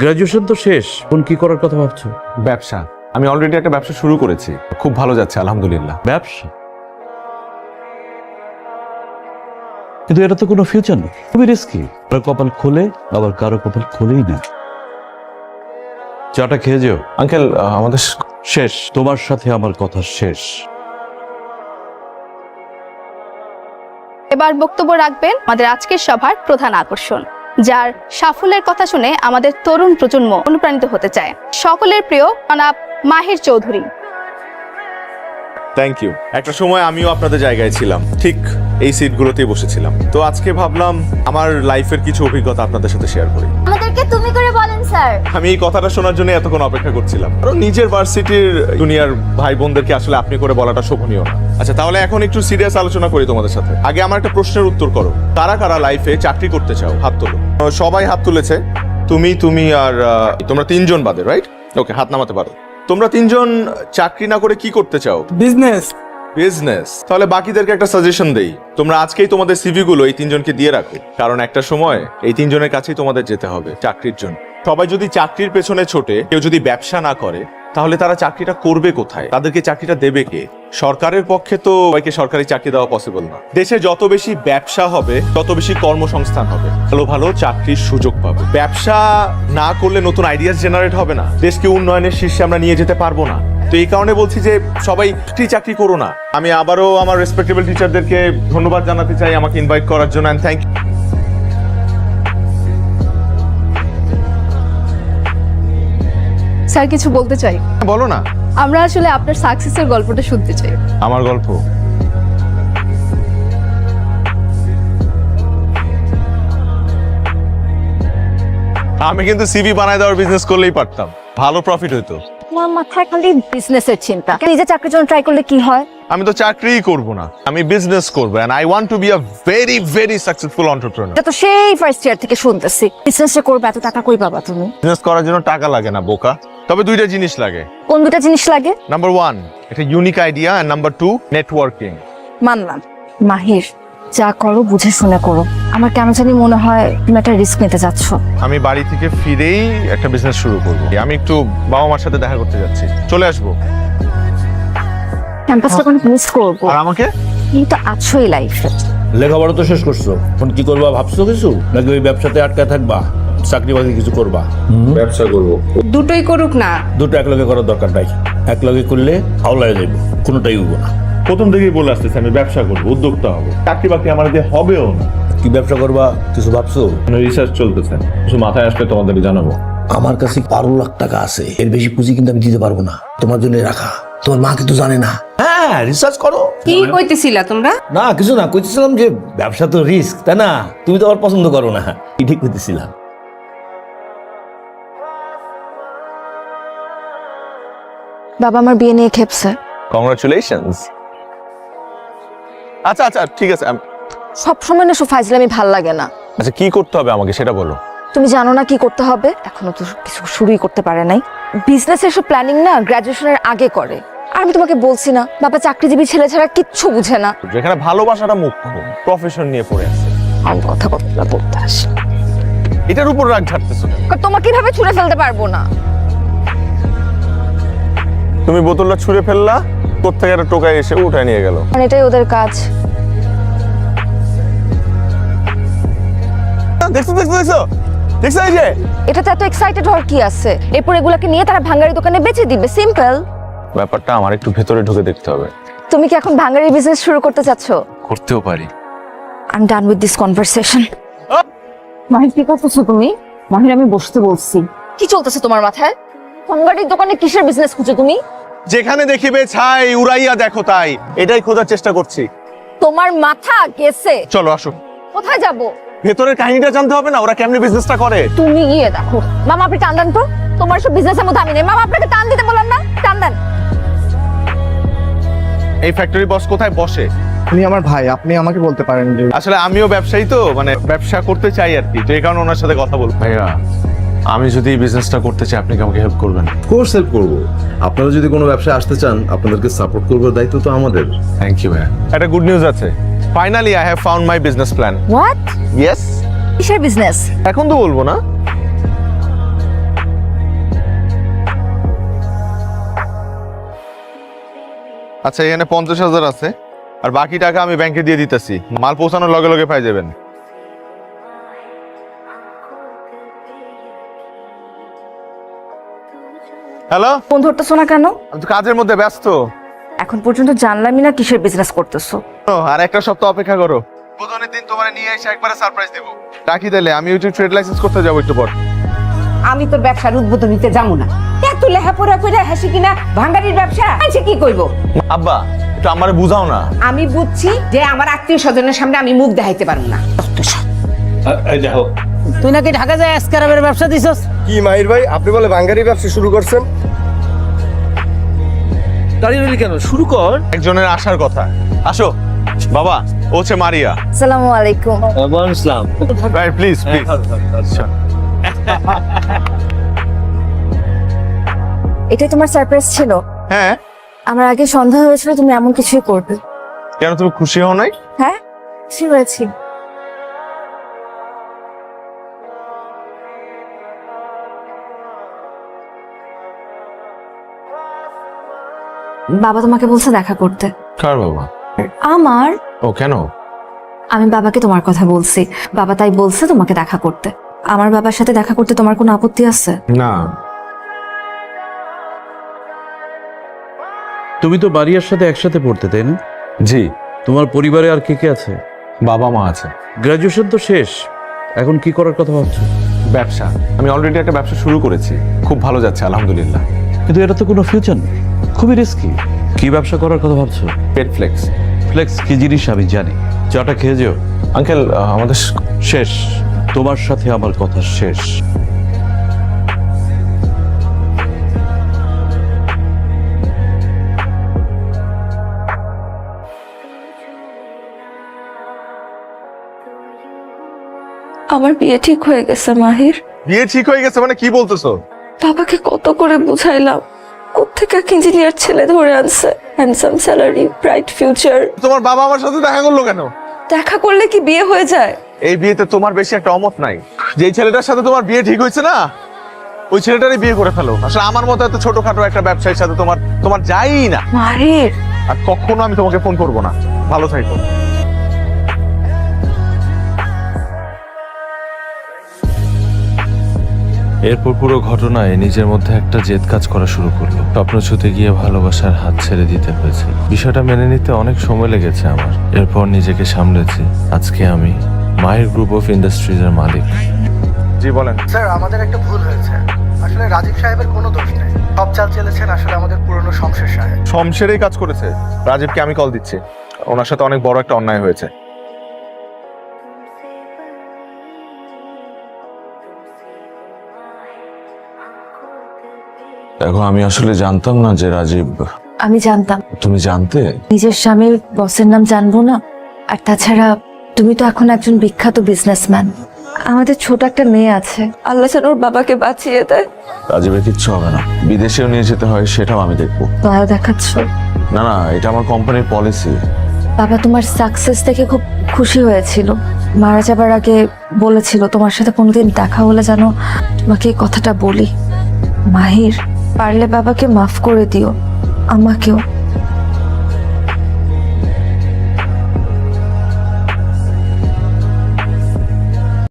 Graduation তো শেষ, এখন কি করার কথা ভাবছো? ব্যবসা। আমি অলরেডি একটা ব্যবসা শুরু করেছি, খুব ভালো যাচ্ছে আলহামদুলিল্লাহ। ব্যবসা? কিন্তু এটা তো কোনো ফিউচার নেই, খুবই রিস্কি। কারো কপাল খোলে, আবার কারো কপাল খোলেই না। চাটা খেয়ে যেও। আঙ্কেল আমাদের শেষ, তোমার সাথে আমার কথা শেষ। এবার বক্তব্য রাখবেন আমাদের আজকের সভার প্রধান আকর্ষণ, যার সাফল্যের কথা শুনে আমাদের তরুণ প্রজন্ম অনুপ্রাণিত হতে চায়। সকলের প্রিয় জনাব মাহির চৌধুরী। Thank you. একটা সময় আমিও আপনাদের জায়গায় ছিলাম, ঠিক এই সিটগুলোতেই বসেছিলাম। তো আজকে ভাবলাম আমার লাইফের কিছু অভিজ্ঞতা আপনাদের সাথে শেয়ার করি। আমাদেরকে তুমি করে বলেন স্যার। আমি এই কথাটা শোনার জন্য এতক্ষণ অপেক্ষা করছিলাম, কারণ নিজের ভার্সিটির জুনিয়র ভাই বোনদেরকে আসলে আপনি করে বলাটা শোভনীয় না। আচ্ছা, তাহলে এখন একটু সিরিয়াস আলোচনা করি তোমাদের সাথে। আগে আমার একটা প্রশ্নের উত্তর করো, কারা কারা লাইফে চাকরি করতে চাও? হাত তোলো। সবাই হাত তুলেছে। তুমি আর তোমরা তিনজন বাদে, রাইট? ওকে, হাত নামাতে পারো। তোমরা তিনজন চাকরি না করে কি করতে চাও? বিজনেস। বিজনেস। তাহলে বাকিদেরকে একটা সাজেশন দেই, তোমরা আজকেই তোমাদের সিভি গুলো এই তিনজনকে দিয়ে রাখো, কারণ একটা সময় এই তিনজনের কাছেই তোমাদের যেতে হবে চাকরির জন্য। সবাই যদি চাকরির পেছনে ছোটে, কেউ যদি ব্যবসা না করে, তাহলে তারা চাকরিটা করবে কোথায়? তাদেরকে চাকরিটা দেবে কে? সরকারের পক্ষে তো সবাইকে সরকারি চাকরি দেওয়া পসিবল না। দেশে যত বেশি ব্যবসা হবে, তত বেশি কর্মসংস্থান হবে, ভালো ভালো চাকরির সুযোগ পাবে। ব্যবসা না করলে নতুন আইডিয়াস জেনারেট হবে না, দেশকে উন্নয়নের শীর্ষে আমরা নিয়ে যেতে পারবো না। তো এই কারণে বলছি যে সবাই চাকরি করো না। আমি আবারও আমার রেসপেক্টেবল টিচারদেরকে ধন্যবাদ জানাতে চাই আমাকে ইনভাইট করার জন্য, এন্ড থ্যাংক ইউ। স্যার কিছু বলতে চাই। বলো না। আমরা আসলে আপনার সাকসেসের গল্পটা শুনতে চাই। আমার গল্প? আমি কিন্তু সিভি বানায় দেওয়ার বিজনেস করলেই পারতাম, ভালো প্রফিট হইতো। আমার মাথায় খালি বিজনেসের চিন্তা। নিজে চাকরির জন্য ট্রাই করলে কি হয়? আমি তো চাকরিই করব না, আমি বিজনেস করব, and I want to be a very very successful entrepreneur. এটা তো সেই ফার্স্ট ইয়ার থেকে শুনতেছি। বিজনেসটা করবে, এত টাকা কই পাবা তুমি? বিজনেস করার জন্য টাকা লাগে না বোকা, তবে দুইটা জিনিস লাগে। কোন দুটা জিনিস লাগে? নাম্বার 1 একটা unique idea, and number 2 networking. মানলাম। মাহির, যা করো বুঝে শুনে করো। আমার কেন জানি মনে হয় তুমি একটা রিস্ক নিতে যাচ্ছ। আমি বাড়ি থেকে ফিরেই একটা বিজনেস শুরু করব। আমি একটু বাবা মার সাথে দেখা করতে যাচ্ছি, চলে আসবো। ক্যাম্পাসটা কোনো মিস করবো। আর আমাকে? তুমি তো আছোই লাইফে। লেখাপড়া তো শেষ করছো, এখন কি করবা ভাবছো কিছু, নাকি ওই ব্যবসাতে আটকায় থাকবা? চাকরি বাকরি কিছু করবা? ব্যবসা করব। দুটোই করুক না। দুটো একলগে করার দরকার নাই, একলগে করলে হাওলায় যাইব, কোনোটাই উঠবো না। প্রথম থেকেই বলে আসতেছি আমি ব্যবসা করব, উদ্যোক্তা হব। চাকরি বাকরি আমার দিয়ে হবেও না। কি ব্যবসা করবা কিছু ভাবছো? রিসার্চ চলতেছে, কিছু মাথায় আসলে তোমাদেরকে জানাবো। আমার কাছে 12 লাখ টাকা আছে, এর বেশি পুঁজি কিন্তু আমি দিতে পারবো না। তোমার জন্য রাখা, তোমার মা কিন্তু জানে না। হ্যাঁ, রিসার্চ করো। কি কইতেছিলা তোমরা? না কিছু না, কইতেছিলাম যে ব্যবসা তো রিস্ক, তাই না? তুমি তো আবার পছন্দ করো না, কি ঠিক কইতেছিলাম। বাবা আমার বিয়ে নিয়ে খেপছে। কংগ্রাচুলেশনস। আচ্ছা আচ্ছা ঠিক আছে। সবসময় না ফাইজলামি ভাল লাগে না। আচ্ছা কি করতে হবে আমাকে সেটা বলো। তুমি জানো না কি করতে হবে? এখনো তো কিছু শুরুই করতে পারে নাই। বিজনেসের সব প্ল্যানিং না গ্রাজুয়েশনের আগে করে। আর আমি তোমাকে বলছি না, বাবা চাকরিজীবী ছেলে ছাড়া কিচ্ছু বুঝে না। যেখানে ভালোবাসাটা মুখ্য, প্রফেশন নিয়ে পড়ে আছে। আমি কথা বলতে আসি, এটার উপর রাগ ঝাড়তেছো কেন? তোমাকে কিভাবে ছুঁড়ে ফেলতে পারবো না। তুমি বোতলটা ছুঁড়ে ফেললা, কোত্থেকে একটা টোকায় এসে উঠায় নিয়ে গেল। কারণ এটাই ওদের কাজ। দেখছো দেখছো দেখছো দেখছো, এই যে এটাতে এত এক্সাইটেড হওয়ার কি আছে? এরপর এগুলাকে নিয়ে তারা ভাঙ্গারি দোকানে বেচে দিবে, সিম্পল। ব্যাপারটা আমার একটু ভেতরে ঢুকে দেখতে হবে। তুমি কি এখন ভাঙ্গারি বিজনেস শুরু করতে চাচ্ছ? করতেও পারি। I am done with this conversation. Mahir কি করতেছো তুমি? মাহির আমি বসতে বলছি। কি চলতেছে তোমার মাথায়? ভাঙ্গারির দোকানে কিসের বিজনেস খুঁজো তুমি? যেখানে দেখিবে ছাই উড়াইয়া দেখো তাই, এটাই খোঁজার চেষ্টা করছি। তোমার মাথা গেছে। চলো আসো, কোথায় যাব? ভেতরের কাহিনীটা জানতে হবে না, ওরা কেমনে বিজনেসটা করে। তুমি গিয়ে দেখো। মামা আপনি টান দেন তো, তোমার সব বিজনেসের মধ্যে আমি নেই। মামা আপনাকে টান দিতে বললাম না, টান দেন। এই ফ্যাক্টরি বস কোথায় বসে? উনি আমার ভাই, আপনি আমাকে বলতে পারেন যে আসলে আমিও ব্যবসায়ী, তো মানে ব্যবসা করতে চাই আর কি, তো এই কারণে ওনার সাথে কথা বলবো। ভাইয়া আমি যদি এই বিজনেসটা করতে চাই, আপনি কি আমাকে হেল্প করবেন? কোর্স হেল্প করবো। আপনারা যদি কোনো ব্যবসায় আসতে চান, আপনাদেরকে সাপোর্ট করবার দায়িত্ব তো আমাদের। থ্যাংক ইউ ভাইয়া। একটা গুড নিউজ আছে, finally I have found my business plan. What? Yes. কিসের বিজনেস? এখন তো বলবো না। আচ্ছা এখানে 50,000 আছে, আর বাকি টাকা আমি ব্যাংকে দিয়ে দিতেছি, মাল পৌঁছানোর লগে লগে পাই যাবেন। হ্যালো, ফোন ধরতেছো না কেন? আমি তো কাজের মধ্যে ব্যস্ত। এখন পর্যন্ত জানলামই না কিসের বিজনেস করতেছো। আর একটা সপ্তাহ অপেক্ষা করো, বুধনের দিন তোমার নিয়ে এসে একবারে সারপ্রাইজ দেবো। রাখি তাহলে, আমি ওই ট্রেড লাইসেন্স করতে যাবো একটু পর। আমি তোর ব্যবসার উদ্বোধন নিতে যাবো না। এত লেহাপড়া করে হাসি কিনা ভাঙ্গারির ব্যবসা আছে কি করবো? আব্বা একটু আমারে বুঝাও না। আমি বুঝছি যে আমার আত্মীয় স্বজনের সামনে আমি মুখ দেখাইতে পারবো না। তুই নাকি ঢাকা যায় এসকারাবের ব্যবসা দিছস? কি মাহির ভাই, আপনি বলে বাঙ্গারি ব্যবসা শুরু করছেন? দাঁড়িয়ে রইলি কেন, শুরু কর। একজনের আসার কথা। আসো বাবা, ও হচ্ছে মারিয়া। আসসালামু আলাইকুম। ওয়ালাইকুম আসসালাম। ভাই প্লিজ প্লিজ। এটাই তোমার সারপ্রাইজ ছিল? হ্যাঁ, আমার আগে সন্দেহ হয়েছিল তুমি এমন কিছুই করবে। কেন তুমি খুশি হও নাই? হ্যাঁ, খুশি হয়েছি। বাবা তোমাকে বলছে দেখা করতে। কার বাবা? আমার। ও কেন? আমি বাবাকে তোমার কথা বলছি, বাবা তাই বলছে তোমাকে দেখা করতে। আমার বাবার সাথে দেখা করতে তোমার কোনো আপত্তি আছে? না। তুমি তো বাড়িয়ার সাথে একসাথে পড়তে, তাই না? জি। তোমার পরিবারে আর কে কে আছে? বাবা মা আছে। গ্রাজুয়েশন তো শেষ, এখন কি করার কথা ভাবছো? ব্যবসা, আমি অলরেডি একটা ব্যবসা শুরু করেছি, খুব ভালো যাচ্ছে আলহামদুলিল্লাহ। কিন্তু এটা তো কোনো ফিউচার নেই, খুবই রিস্কি। কি ব্যবসা করার কথা ভাবছো? পেট ফ্লেক্স। ফ্লেক্স কি জিনিস আমি জানি, চাটা খেয়ে যেও। আঙ্কেল আমাদের শেষ, তোমার সাথে আমার কথা শেষ। আমার বিয়ে ঠিক হয়ে গেছে মাহির। বিয়ে ঠিক হয়ে গেছে মানে কি বলতেছো? বাবাকে কত করে বুঝাইলাম, কোত্থেকে এক ইঞ্জিনিয়ার ছেলে ধরে আনছে, হ্যান্ডসাম স্যালারি, ব্রাইট ফিউচার। তোমার বাবা আমার সাথে দেখা করলো কেন? দেখা করলে কি বিয়ে হয়ে যায়? এই বিয়েতে তোমার বেশি একটা অমত নাই। যেই ছেলেটার সাথে তোমার বিয়ে ঠিক হয়েছে না, ওই ছেলেটারই বিয়ে করে ফেলো। আসলে আমার মতো এত ছোটখাটো একটা ব্যবসায়ীর সাথে তোমার যাই না। মাহির, আর কখনো আমি তোমাকে ফোন করবো না। ভালো থাকো। এরপর পুরো ঘটনায় নিজের মধ্যে একটা জেদ কাজ করা শুরু করলো। স্বপ্ন ছুতে গিয়ে ভালোবাসার হাত ছেড়ে দিতে হয়েছে। বিষয়টা মেনে নিতে অনেক সময় লেগেছে আমার। এরপর নিজেকে সামলেছি। আজকে আমি মাহির গ্রুপ অফ ইন্ডাস্ট্রিজ এর মালিক। জি বলেন। স্যার আমাদের একটা ভুল হয়েছে, আসলে রাজীব সাহেবের কোনো দোষ নেই, সব চাল চেলেছেন আসলে আমাদের পুরনো শমশের সাহেব। শমশেরই কাজ করেছে। রাজীবকে আমি কল দিচ্ছি, ওনার সাথে অনেক বড় একটা অন্যায় হয়েছে। দেখো, আমি আসলে জানতাম না যে রাজীব। আমি জানতাম। তুমি জানতে? নিজের স্বামীর বসের নাম জানবো না? আর তাছাড়া তুমি তো এখন একজন বিখ্যাত বিজনেসম্যান। আমাদের ছোট একটা মেয়ে আছে, আল্লাহ যেন ওর বাবাকে বাঁচিয়ে দেয়। রাজীবের কিচ্ছু হবে না, বিদেশেও নিয়ে যেতে হয় সেটাও আমি দেখবো। দয়া দেখাচ্ছ? না না, এটা আমার কোম্পানির পলিসি। বাবা তোমার সাকসেস দেখে খুব খুশি হয়েছিল। মারা যাবার আগে বলেছিল তোমার সাথে কোনোদিন দেখা হলে যেন তোমাকে এই কথাটা বলি। মাহির, পারলে বাবাকে মাফ করে দিও, আমাকেও।